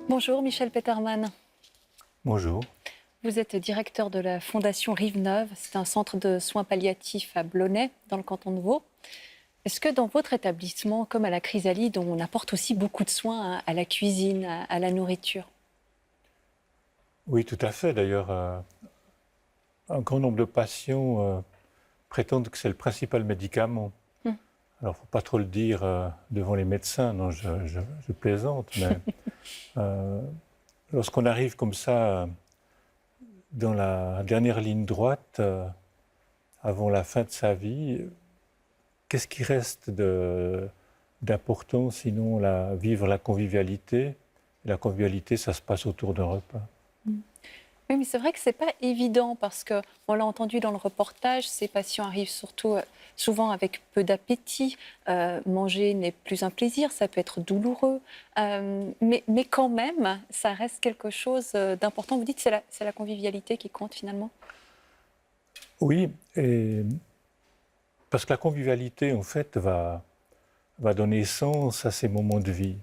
Bonjour Michel Petermann. Bonjour. Vous êtes directeur de la Fondation Rive-Neuve. C'est un centre de soins palliatifs à Blonay, dans le canton de Vaud. Est-ce que dans votre établissement, comme à la Chrysalide, on apporte aussi beaucoup de soins à la cuisine, à la nourriture? Oui, tout à fait. D'ailleurs, un grand nombre de patients prétendent que c'est le principal médicament. Hmm. Alors, il ne faut pas trop le dire devant les médecins, non, je plaisante, mais lorsqu'on arrive comme ça dans la dernière ligne droite, avant la fin de sa vie, qu'est-ce qui reste d'important sinon vivre la convivialité? Et la convivialité, ça se passe autour d'un repas. Oui, mais c'est vrai que ce n'est pas évident parce qu'on l'a entendu dans le reportage, ces patients arrivent surtout souvent avec peu d'appétit. Manger n'est plus un plaisir, ça peut être douloureux. Mais quand même, ça reste quelque chose d'important. Vous dites que c'est la convivialité qui compte finalement? Oui, et parce que la convivialité, en fait, va donner sens à ces moments de vie.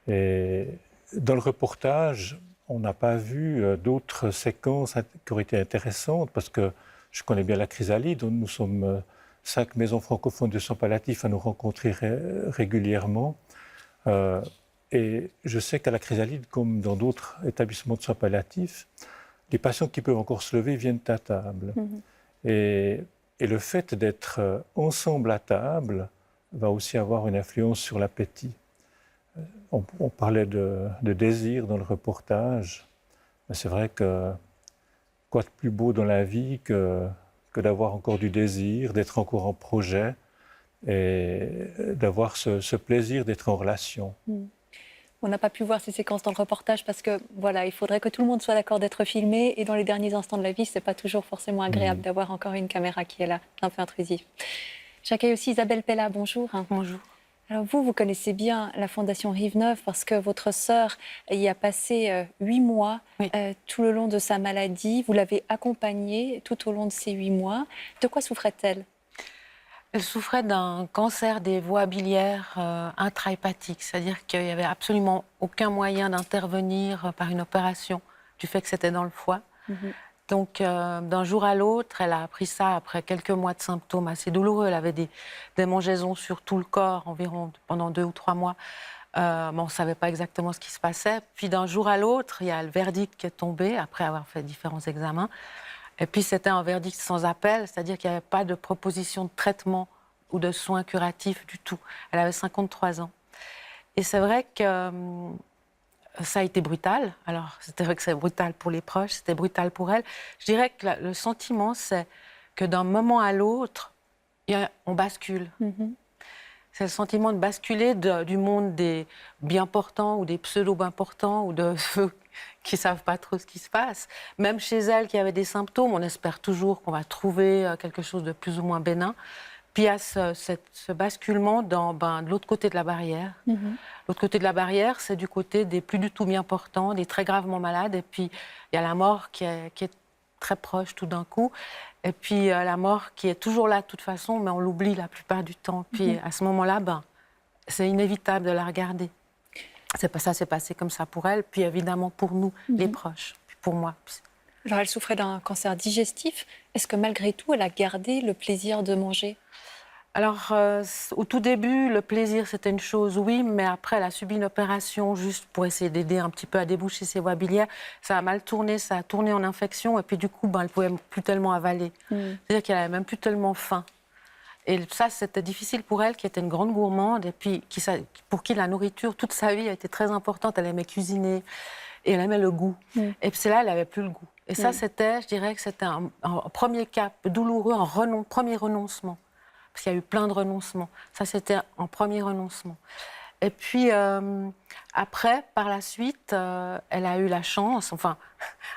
Et dans le reportage, on n'a pas vu d'autres séquences qui auraient été intéressantes, parce que je connais bien la Chrysalide, nous sommes 5 maisons francophones de soins palliatifs à nous rencontrer régulièrement. Et je sais qu'à la Chrysalide, comme dans d'autres établissements de soins palliatifs, les patients qui peuvent encore se lever viennent à table. Et, et le fait d'être ensemble à table va aussi avoir une influence sur l'appétit. On parlait de désir dans le reportage. C'est vrai que quoi de plus beau dans la vie que d'avoir encore du désir, d'être encore en projet et d'avoir ce plaisir d'être en relation. On n'a pas pu voir ces séquences dans le reportage parce que voilà, il faudrait que tout le monde soit d'accord d'être filmé et dans les derniers instants de la vie, c'est pas toujours forcément agréable d'avoir encore une caméra qui est là, un peu intrusive. J'accueille aussi Isabelle Pella, bonjour. Bonjour. Alors vous connaissez bien la Fondation Rive-Neuve parce que votre sœur y a passé 8 mois Oui. tout le long de sa maladie. Vous l'avez accompagnée tout au long de ces 8 mois. De quoi souffrait-elle? Elle souffrait d'un cancer des voies biliaires intrahépatique, c'est-à-dire qu'il n'y avait absolument aucun moyen d'intervenir par une opération du fait que c'était dans le foie. Donc, d'un jour à l'autre, elle a appris ça après quelques mois de symptômes assez douloureux. Elle avait des démangeaisons sur tout le corps, environ pendant 2 ou 3 mois. Mais on ne savait pas exactement ce qui se passait. Puis d'un jour à l'autre, il y a le verdict qui est tombé, après avoir fait différents examens. Et puis c'était un verdict sans appel, c'est-à-dire qu'il n'y avait pas de proposition de traitement ou de soins curatifs du tout. Elle avait 53 ans. Et c'est vrai que ça a été brutal. Alors, c'était vrai que c'est brutal pour les proches, c'était brutal pour elle. Je dirais que le sentiment, c'est que d'un moment à l'autre, on bascule. C'est le sentiment de basculer du monde des bien portants ou des pseudo-bien portants ou de ceux qui ne savent pas trop ce qui se passe. Même chez elle qui avait des symptômes, on espère toujours qu'on va trouver quelque chose de plus ou moins bénin. Puis il y a ce basculement de l'autre côté de la barrière. L'autre côté de la barrière, c'est du côté des plus du tout bien portants, des très gravement malades. Et puis il y a la mort qui est très proche tout d'un coup. Et puis la mort qui est toujours là de toute façon, mais on l'oublie la plupart du temps. Puis à ce moment-là, c'est inévitable de la regarder. Ça s'est passé comme ça pour elle, puis évidemment pour nous, les proches, puis pour moi. Alors elle souffrait d'un cancer digestif. Est-ce que malgré tout, elle a gardé le plaisir de manger? Alors, au tout début, le plaisir, c'était une chose, oui, mais après, elle a subi une opération juste pour essayer d'aider un petit peu à déboucher ses voies biliaires. Ça a mal tourné, ça a tourné en infection, et puis du coup, elle ne pouvait plus tellement avaler. C'est-à-dire qu'elle n'avait même plus tellement faim. Et ça, c'était difficile pour elle, qui était une grande gourmande, et puis pour qui la nourriture, toute sa vie, a été très importante. Elle aimait cuisiner, et elle aimait le goût. Et puis c'est là, elle n'avait plus le goût. Et ça, je dirais que c'était un premier cap douloureux, premier renoncement. Parce qu'il y a eu plein de renoncements. Ça, c'était un premier renoncement. Et puis, après, par la suite, elle a eu la chance, enfin,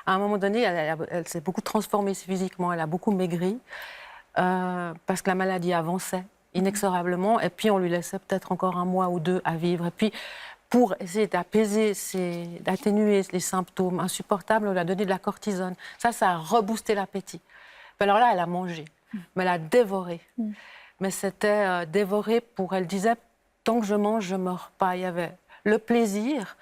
à un moment donné, elle s'est beaucoup transformée physiquement, elle a beaucoup maigri, parce que la maladie avançait inexorablement, et puis on lui laissait peut-être encore 1 mois ou 2 à vivre. Et puis, pour essayer d'apaiser, d'atténuer les symptômes insupportables, on lui a donné de la cortisone. Ça a reboosté l'appétit. Alors là, elle a mangé, mais elle a dévoré. Mais c'était dévoré elle disait, tant que je mange, je ne meurs pas. Il y avait le plaisir,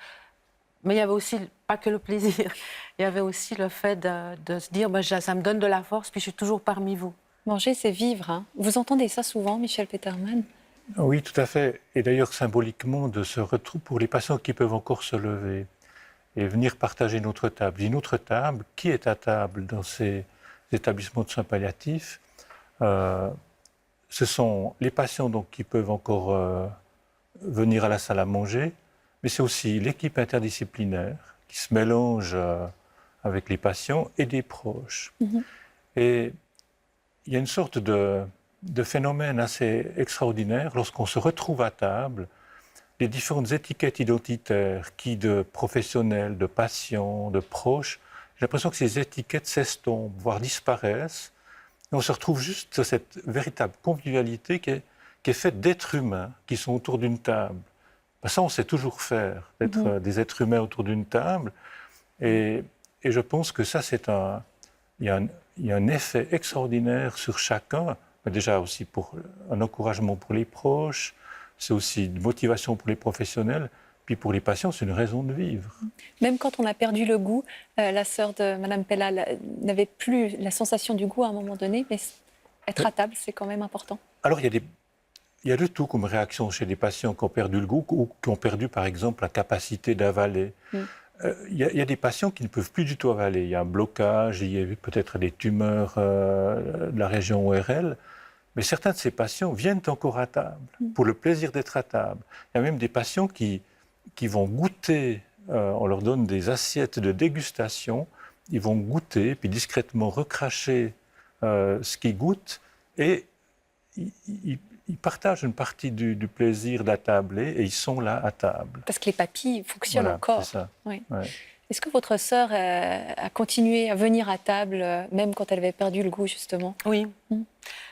Mais il y avait aussi, pas que le plaisir, il y avait aussi le fait de se dire, ça me donne de la force, puis je suis toujours parmi vous. Manger, c'est vivre. Hein. Vous entendez ça souvent, Michel Petermann? Oui, tout à fait. Et d'ailleurs, symboliquement, de se retrouver pour les patients qui peuvent encore se lever et venir partager notre table. Une autre table, qui est à table dans ces établissements de soins palliatifs? Ce sont les patients donc, qui peuvent encore venir à la salle à manger, mais c'est aussi l'équipe interdisciplinaire qui se mélange avec les patients et des proches. Et il y a une sorte de phénomène assez extraordinaire lorsqu'on se retrouve à table, les différentes étiquettes identitaires, qui de professionnels, de patients, de proches, j'ai l'impression que ces étiquettes s'estompent, voire disparaissent, et on se retrouve juste sur cette véritable convivialité qui est faite d'êtres humains qui sont autour d'une table. Ben ça, on sait toujours faire, d'être des êtres humains autour d'une table, et je pense que ça, il y a un effet extraordinaire sur chacun, mais déjà aussi pour un encouragement pour les proches, c'est aussi une motivation pour les professionnels, puis pour les patients, c'est une raison de vivre. Même quand on a perdu le goût, la sœur de Mme Pella n'avait plus la sensation du goût à un moment donné, mais être à table, c'est quand même important. Alors, il y a de tout comme réaction chez des patients qui ont perdu le goût ou qui ont perdu, par exemple, la capacité d'avaler. Il y a des patients qui ne peuvent plus du tout avaler. Il y a un blocage, il y a peut-être des tumeurs de la région ORL. Mais certains de ces patients viennent encore à table, pour le plaisir d'être à table. Il y a même des patients qui vont goûter, on leur donne des assiettes de dégustation, ils vont goûter, puis discrètement recracher ce qu'ils goûtent, et ils partagent une partie du plaisir d'attabler, et ils sont là à table. Parce que les papilles fonctionnent encore. C'est ça. Oui. Ouais. Est-ce que votre sœur a continué à venir à table, même quand elle avait perdu le goût, justement? Oui.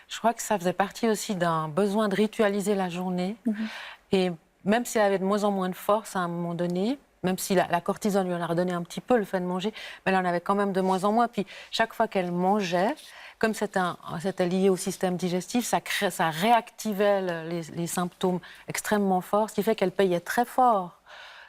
Je crois que ça faisait partie aussi d'un besoin de ritualiser la journée. Et même si elle avait de moins en moins de force à un moment donné, même si la cortisone lui en a redonné un petit peu, le fait de manger, mais elle en avait quand même de moins en moins. Puis chaque fois qu'elle mangeait, comme c'était lié au système digestif, ça réactivait les symptômes extrêmement forts, ce qui fait qu'elle payait très fort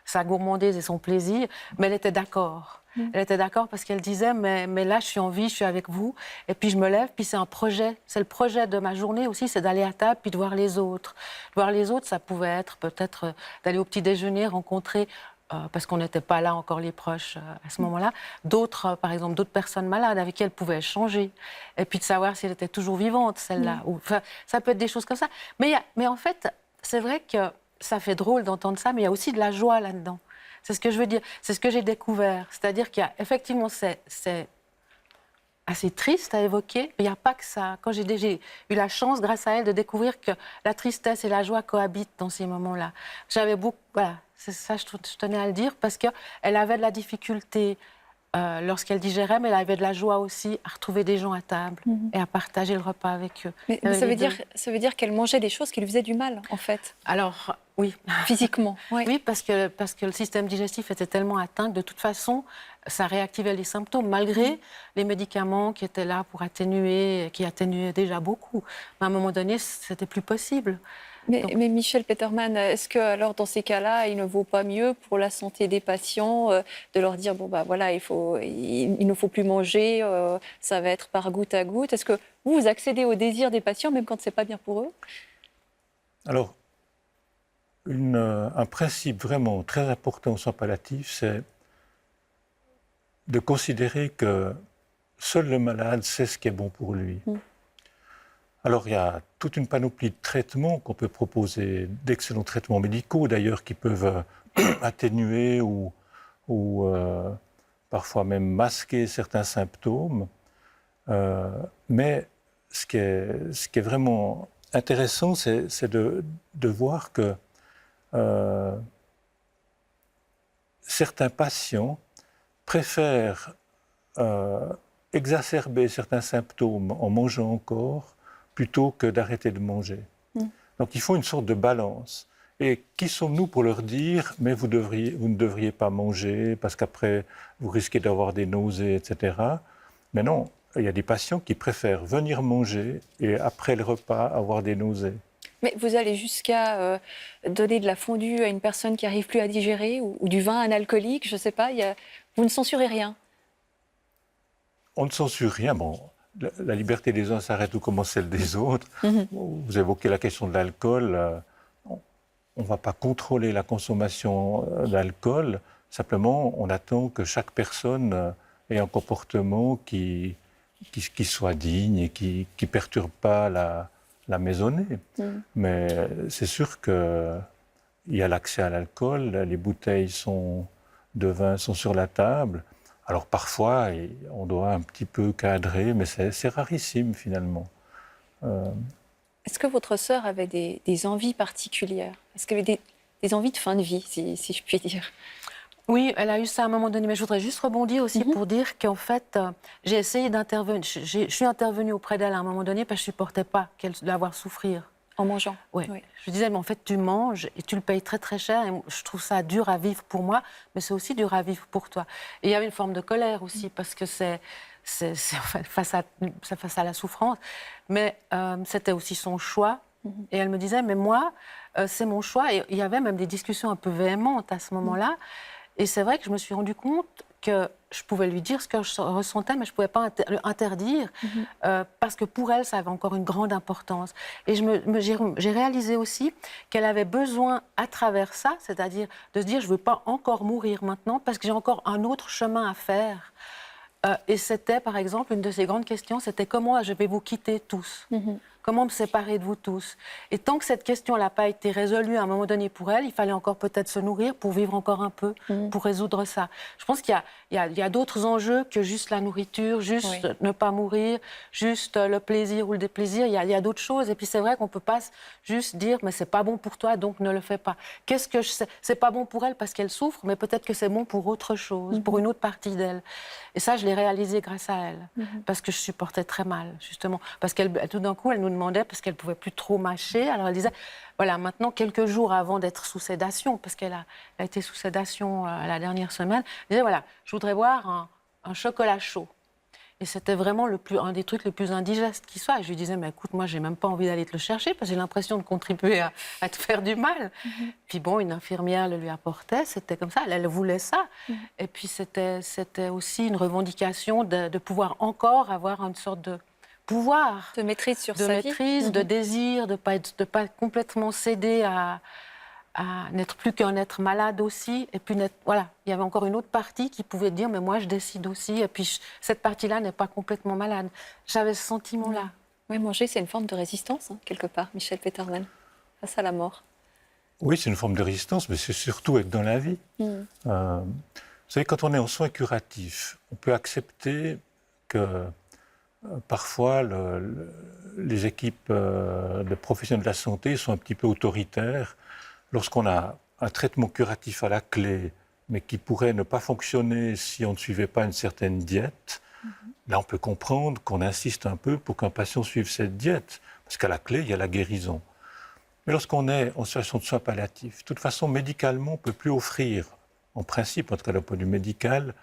sa gourmandise et son plaisir, mais elle était d'accord. Elle était d'accord parce qu'elle disait, mais là, je suis en vie, je suis avec vous, et puis je me lève, puis c'est un projet. C'est le projet de ma journée aussi, c'est d'aller à table, puis de voir les autres. Voir les autres, ça pouvait être peut-être d'aller au petit déjeuner, rencontrer, parce qu'on n'était pas là encore les proches à ce moment-là, d'autres, par exemple, d'autres personnes malades avec qui elle pouvait échanger, et puis de savoir si elle était toujours vivante, celle-là. Enfin, ça peut être des choses comme ça. Mais en fait, c'est vrai que ça fait drôle d'entendre ça, mais il y a aussi de la joie là-dedans. C'est ce que je veux dire, c'est ce que j'ai découvert. C'est-à-dire qu'il y a effectivement, c'est assez triste à évoquer, mais il n'y a pas que ça. Quand j'ai eu la chance, grâce à elle, de découvrir que la tristesse et la joie cohabitent dans ces moments-là. J'avais beaucoup, voilà, c'est ça, je tenais à le dire, parce qu'elle avait de la difficulté lorsqu'elle digérait, mais elle avait de la joie aussi à retrouver des gens à table et à partager le repas avec eux. Mais ça veut dire qu'elle mangeait des choses qui lui faisaient du mal, en fait. Alors, oui. Physiquement. Oui, parce que le système digestif était tellement atteint que de toute façon, ça réactivait les symptômes, malgré les médicaments qui étaient là pour atténuer, qui atténuaient déjà beaucoup. Mais à un moment donné, c'était plus possible. Mais Michel Petermann, est-ce que alors dans ces cas-là, il ne vaut pas mieux pour la santé des patients de leur dire bon bah voilà, il ne faut plus manger, ça va être par goutte à goutte. Est-ce que vous accédez aux désirs des patients même quand c'est pas bien pour eux? Alors, un principe vraiment très important au soin palliatif, c'est de considérer que seul le malade sait ce qui est bon pour lui. Alors, il y a toute une panoplie de traitements qu'on peut proposer, d'excellents traitements médicaux d'ailleurs, qui peuvent atténuer ou parfois même masquer certains symptômes. Mais ce qui est vraiment intéressant, c'est de voir que certains patients préfèrent exacerber certains symptômes en mangeant encore plutôt que d'arrêter de manger. Donc il faut une sorte de balance. Et qui sommes-nous pour leur dire « mais vous ne devriez pas manger parce qu'après vous risquez d'avoir des nausées, etc. » Mais non, il y a des patients qui préfèrent venir manger et après le repas avoir des nausées. Mais vous allez jusqu'à donner de la fondue à une personne qui n'arrive plus à digérer ou du vin à un alcoolique, je ne sais pas, vous ne censurez rien. On ne censure rien. Bon, la liberté des uns s'arrête où commence celle des autres. Vous évoquez la question de l'alcool. On ne va pas contrôler la consommation d'alcool. Simplement, on attend que chaque personne ait un comportement qui soit digne et qui ne perturbe pas la maisonnée. Mais c'est sûr qu'il y a l'accès à l'alcool, les bouteilles de vin sont sur la table. Alors parfois, on doit un petit peu cadrer, mais c'est rarissime finalement. Est-ce que votre sœur avait des envies particulières? Est-ce qu'elle avait des envies de fin de vie, si je puis dire? Oui, elle a eu ça à un moment donné, mais je voudrais juste rebondir aussi pour dire qu'en fait, j'ai essayé d'intervenir. Je suis intervenue auprès d'elle à un moment donné parce que je ne supportais pas de la voir souffrir. En mangeant? Oui. Je lui disais, mais en fait, tu manges et tu le payes très très cher. Et je trouve ça dur à vivre pour moi, mais c'est aussi dur à vivre pour toi. Et il y avait une forme de colère aussi, parce que c'est face à la souffrance. Mais c'était aussi son choix. Et elle me disait, mais moi, c'est mon choix. Et il y avait même des discussions un peu véhémentes à ce moment-là. Et c'est vrai que je me suis rendu compte que je pouvais lui dire ce que je ressentais, mais je ne pouvais pas interdire, parce que pour elle, ça avait encore une grande importance. Et j'ai réalisé aussi qu'elle avait besoin, à travers ça, c'est-à-dire de se dire, je ne veux pas encore mourir maintenant, parce que j'ai encore un autre chemin à faire. Et c'était, par exemple, une de ces grandes questions, c'était comment je vais vous quitter tous? Comment me séparer de vous tous? Et tant que cette question n'a pas été résolue à un moment donné pour elle, il fallait encore peut-être se nourrir pour vivre encore un peu, pour résoudre ça. Je pense qu'il y a d'autres enjeux que juste la nourriture, juste ne pas mourir, juste le plaisir ou le déplaisir. Il y a d'autres choses. Et puis c'est vrai qu'on ne peut pas juste dire « mais c'est pas bon pour toi, donc ne le fais pas ». Qu'est-ce que je sais? C'est pas bon pour elle parce qu'elle souffre, mais peut-être que c'est bon pour autre chose, pour une autre partie d'elle. Et ça, je l'ai réalisé grâce à elle, parce que je supportais très mal, justement. Parce qu'elle, tout d'un coup, elle nous demandait, parce qu'elle ne pouvait plus trop mâcher, alors elle disait, voilà, maintenant, quelques jours avant d'être sous sédation, parce qu'elle a été sous sédation la dernière semaine, elle disait, voilà, je voudrais boire un chocolat chaud. Et c'était vraiment un des trucs les plus indigestes qui soit. Et je lui disais, mais écoute, moi, j'ai même pas envie d'aller te le chercher parce que j'ai l'impression de contribuer à te faire du mal. Puis bon, une infirmière le lui apportait, c'était comme ça, elle voulait ça. Et puis c'était aussi une revendication de pouvoir encore avoir une sorte de pouvoir. De maîtrise sur sa vie. De maîtrise, de désir, de pas complètement céder à n'être plus qu'un être malade aussi, et puis voilà, il y avait encore une autre partie qui pouvait dire mais moi je décide aussi, et puis cette partie-là n'est pas complètement malade. J'avais ce sentiment-là. Oui, manger, c'est une forme de résistance, quelque part, Michel Petermann, face à la mort. Oui, c'est une forme de résistance, mais c'est surtout être dans la vie. Vous savez, quand on est en soins curatifs, on peut accepter que parfois les équipes de professionnels de la santé sont un petit peu autoritaires. Lorsqu'on a un traitement curatif à la clé, mais qui pourrait ne pas fonctionner si on ne suivait pas une certaine diète, là on peut comprendre qu'on insiste un peu pour qu'un patient suive cette diète, parce qu'à la clé, il y a la guérison. Mais lorsqu'on est en situation de soins palliatifs, de toute façon, médicalement, on ne peut plus offrir, en principe, en tout cas d'un point de vue médical,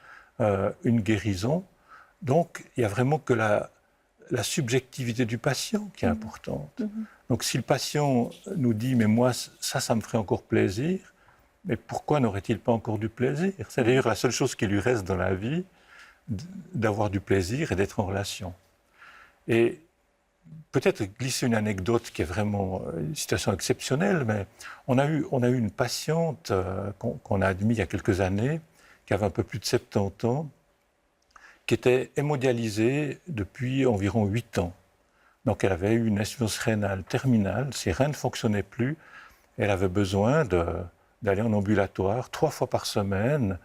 une guérison. Donc, il n'y a vraiment que la subjectivité du patient qui est importante. Donc, si le patient nous dit « mais moi, ça me ferait encore plaisir », mais pourquoi n'aurait-il pas encore du plaisir? C'est d'ailleurs la seule chose qui lui reste dans la vie, d'avoir du plaisir et d'être en relation. Et peut-être glisser une anecdote qui est vraiment une situation exceptionnelle, mais on a eu une patiente qu'on a admise il y a quelques années, qui avait un peu plus de 70 ans, qui était hémodialysée depuis environ 8 ans. Donc elle avait eu une insuffisance rénale terminale, ses reins ne fonctionnaient plus, et elle avait besoin d'aller en ambulatoire 3 fois par semaine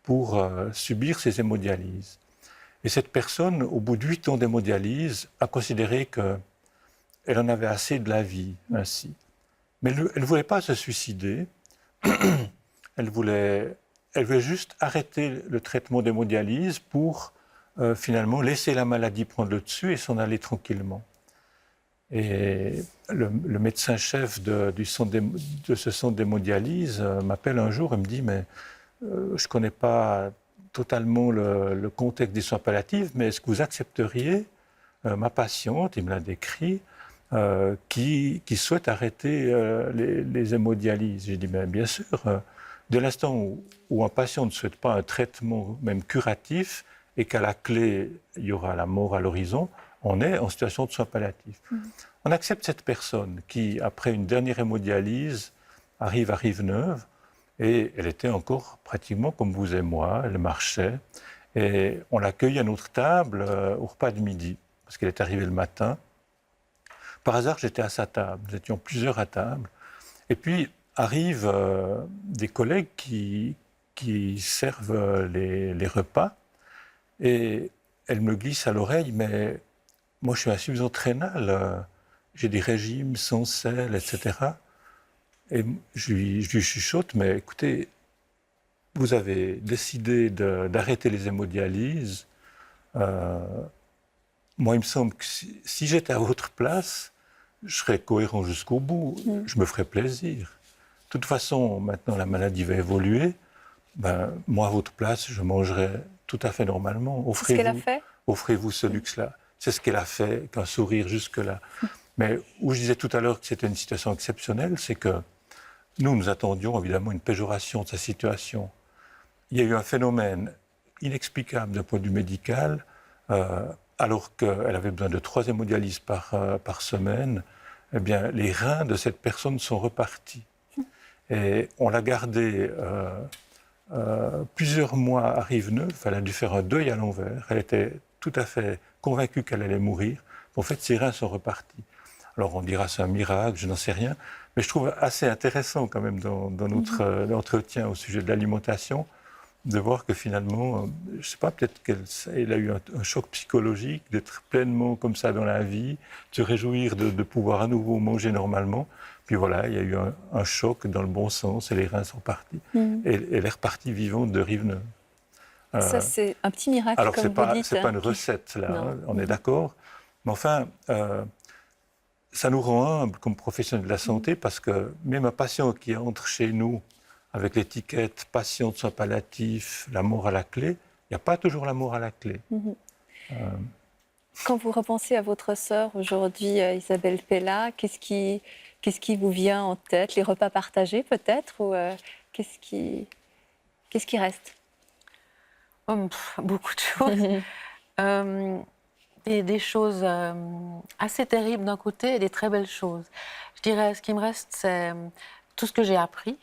pour subir ses hémodialyses. Et cette personne, au bout de 8 ans d'hémodialyse, a considéré qu'elle en avait assez de la vie, ainsi. Mais elle ne voulait pas se suicider, elle voulait juste arrêter le traitement d'hémodialyse pour finalement laisser la maladie prendre le dessus et s'en aller tranquillement. Et le médecin-chef de ce centre d'hémodialyse m'appelle un jour et me dit « mais je ne connais pas totalement le contexte des soins palliatifs, mais est-ce que vous accepteriez ma patiente, il me l'a décrit, qui souhaitent arrêter les hémodialyses. J'ai dit, mais bien sûr, de l'instant où un patient ne souhaite pas un traitement même curatif et qu'à la clé, il y aura la mort à l'horizon, on est en situation de soins palliatifs. On accepte cette personne qui, après une dernière hémodialyse, arrive à Rive-Neuve et elle était encore pratiquement comme vous et moi, elle marchait et on l'accueille à notre table au repas de midi parce qu'elle est arrivée le matin. Par hasard, j'étais à sa table, nous étions plusieurs à table et puis arrivent des collègues qui servent les repas et elle me glisse à l'oreille, mais moi je suis insuffisante rénale, j'ai des régimes sans sel, etc. Et je lui chuchote, mais écoutez, vous avez décidé d'arrêter les hémodialyses. Moi, il me semble que si j'étais à votre place, je serais cohérent jusqu'au bout, je me ferais plaisir. De toute façon, maintenant la maladie va évoluer, ben, moi à votre place, je mangerais tout à fait normalement. C'est ce qu'elle a fait ? Offrez-vous ce luxe-là. C'est ce qu'elle a fait, avec un sourire jusque-là. Mais où je disais tout à l'heure que c'était une situation exceptionnelle, c'est que nous attendions évidemment une péjoration de sa situation. Il y a eu un phénomène inexplicable d'un point de vue médical, alors qu'elle avait besoin de 3 hémodialyses par semaine, eh bien, les reins de cette personne sont repartis. Et on l'a gardée plusieurs mois à Rive-Neuve, elle a dû faire un deuil à l'envers, elle était tout à fait convaincue qu'elle allait mourir. En fait, ses reins sont repartis. Alors on dira c'est un miracle, je n'en sais rien, mais je trouve assez intéressant quand même dans notre entretien au sujet de l'alimentation, de voir que finalement, je ne sais pas, peut-être qu'elle a eu un choc psychologique, d'être pleinement comme ça dans la vie, de se réjouir de pouvoir à nouveau manger normalement. Puis voilà, il y a eu un choc dans le bon sens et les reins sont partis. Et elle est repartie vivante de Rive-Neuve. Ça, c'est un petit miracle, alors, comme vous dites. c'est pas une recette, là, hein, on est d'accord. Mais enfin, ça nous rend humbles comme professionnels de la santé parce que même un patient qui entre chez nous avec l'étiquette patient de soins palliatifs, la mort à la clé, il n'y a pas toujours la mort à la clé. Quand vous repensez à votre sœur aujourd'hui, Isabelle Pella, qu'est-ce qui vous vient en tête? Les repas partagés peut-être, ou qu'est-ce qui reste? Beaucoup de choses. Des choses assez terribles d'un côté et des très belles choses. Je dirais, ce qui me reste, c'est tout ce que j'ai appris.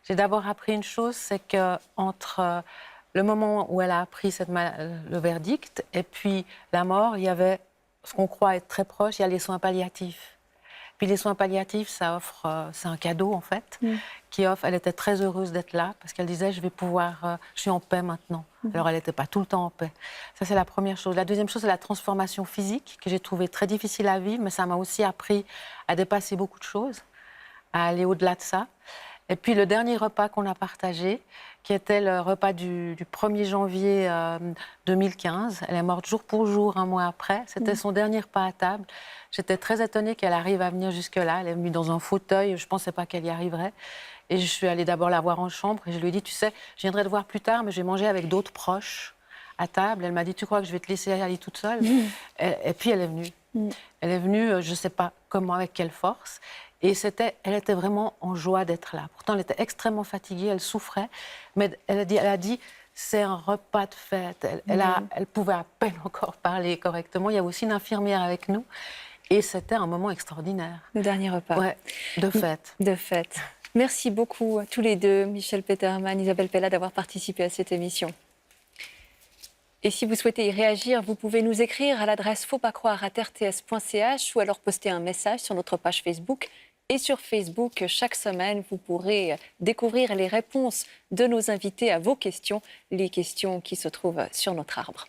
J'ai d'abord appris une chose, c'est qu'entre le moment où elle a appris le verdict et puis la mort, il y avait ce qu'on croit être très proche, il y a les soins palliatifs. Puis les soins palliatifs, ça offre, c'est un cadeau en fait, qui offre. Elle était très heureuse d'être là parce qu'elle disait, je suis en paix maintenant. Alors elle n'était pas tout le temps en paix. Ça c'est la première chose. La deuxième chose, c'est la transformation physique que j'ai trouvée très difficile à vivre, mais ça m'a aussi appris à dépasser beaucoup de choses, à aller au-delà de ça. Et puis le dernier repas qu'on a partagé, qui était le repas du 1er janvier 2015. Elle est morte jour pour jour, un mois après. C'était son dernier repas à table. J'étais très étonnée qu'elle arrive à venir jusque-là. Elle est venue dans un fauteuil, je ne pensais pas qu'elle y arriverait. Et je suis allée d'abord la voir en chambre et je lui ai dit, tu sais, je viendrai te voir plus tard, mais je vais manger avec d'autres proches à table. Elle m'a dit, tu crois que je vais te laisser aller toute seule? Et puis elle est venue. Elle est venue, je ne sais pas comment, avec quelle force. Et elle était vraiment en joie d'être là. Pourtant, elle était extrêmement fatiguée, elle souffrait. Mais elle a dit c'est un repas de fête. Elle pouvait à peine encore parler correctement. Il y avait aussi une infirmière avec nous. Et c'était un moment extraordinaire. Le dernier repas. Ouais, de fête. De fête. Merci beaucoup à tous les deux, Michel Petermann, Isabelle Pella, d'avoir participé à cette émission. Et si vous souhaitez y réagir, vous pouvez nous écrire à l'adresse fautpascroire@rts.ch ou alors poster un message sur notre page Facebook. Et sur Facebook, chaque semaine, vous pourrez découvrir les réponses de nos invités à vos questions, les questions qui se trouvent sur notre arbre.